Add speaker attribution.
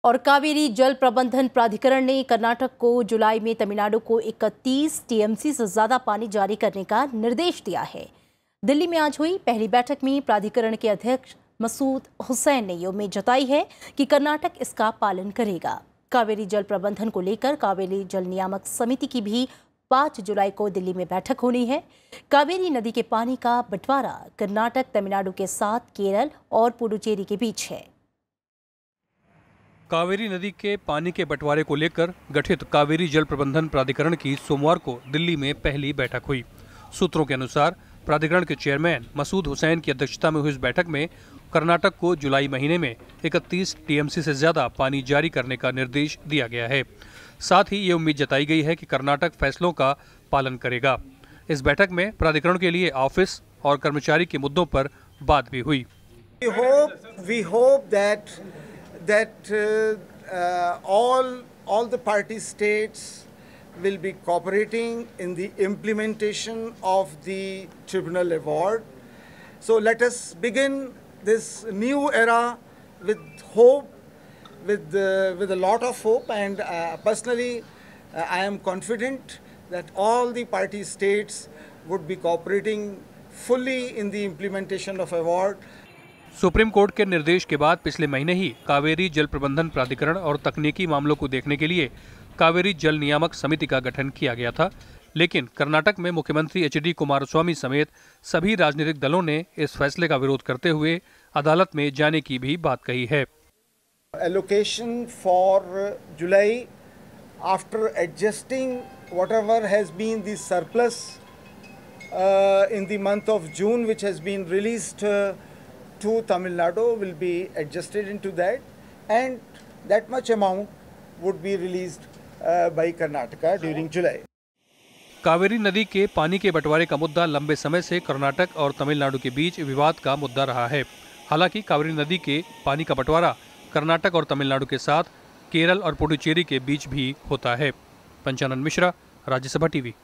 Speaker 1: और कावेरी जल प्रबंधन प्राधिकरण ने कर्नाटक को जुलाई में तमिलनाडु को 31 टीएमसी से ज्यादा पानी जारी करने का निर्देश दिया है। दिल्ली में आज हुई पहली बैठक में प्राधिकरण के अध्यक्ष मसूद हुसैन ने ये उम्मीद जताई है कि कर्नाटक इसका पालन करेगा। कावेरी जल प्रबंधन को लेकर कावेरी जल नियामक समिति की भी 5 जुलाई को दिल्ली में बैठक होनी है। कावेरी नदी के पानी का बंटवारा कर्नाटक, तमिलनाडु के साथ केरल और पुडुचेरी के बीच है।
Speaker 2: कावेरी नदी के पानी के बंटवारे को लेकर गठित कावेरी जल प्रबंधन प्राधिकरण की सोमवार को दिल्ली में पहली बैठक हुई। सूत्रों के अनुसार प्राधिकरण के चेयरमैन मसूद हुसैन की अध्यक्षता में हुई इस बैठक में कर्नाटक को जुलाई महीने में 31 टीएमसी से ज्यादा पानी जारी करने का निर्देश दिया गया है। साथ ही ये उम्मीद जताई गई है कि कर्नाटक फैसलों का पालन करेगा। इस बैठक में प्राधिकरण के लिए ऑफिस और कर्मचारी के मुद्दों पर बात भी हुई।
Speaker 3: We hope that all the party states will be cooperating in the implementation of the tribunal award. So let us begin this new era with hope, with a lot of hope, and personally I am confident that all the party states would be cooperating fully in the implementation of award.
Speaker 2: Supreme court के निर्देश के बाद पिछले महीने ही कावेरी जल प्रबंधन प्राधिकरण और तकनीकी मामलों को देखने के लिए कावेरी जल नियामक समिति का गठन किया गया था, लेकिन कर्नाटक में मुख्यमंत्री एचडी कुमारस्वामी समेत सभी राजनीतिक दलों ने इस फैसले का विरोध करते हुए अदालत में जाने की भी बात कही है।
Speaker 3: Allocation for July, after adjusting whatever has been the surplus in the month of June, which has been released to Tamil Nadu, will be adjusted into that, and that much amount would be released by Karnataka during July.
Speaker 2: Kaveri नदी के पानी के बंटवारे का मुद्दा लंबे समय से कर्नाटक और तमिलनाडु के बीच विवाद का मुद्दा रहा है। हालांकि कावेरी नदी के पानी का बंटवारा कर्नाटक और तमिलनाडु के साथ केरल और पुडुचेरी के बीच भी होता है। पंचानन मिश्रा, राज्यसभा टीवी।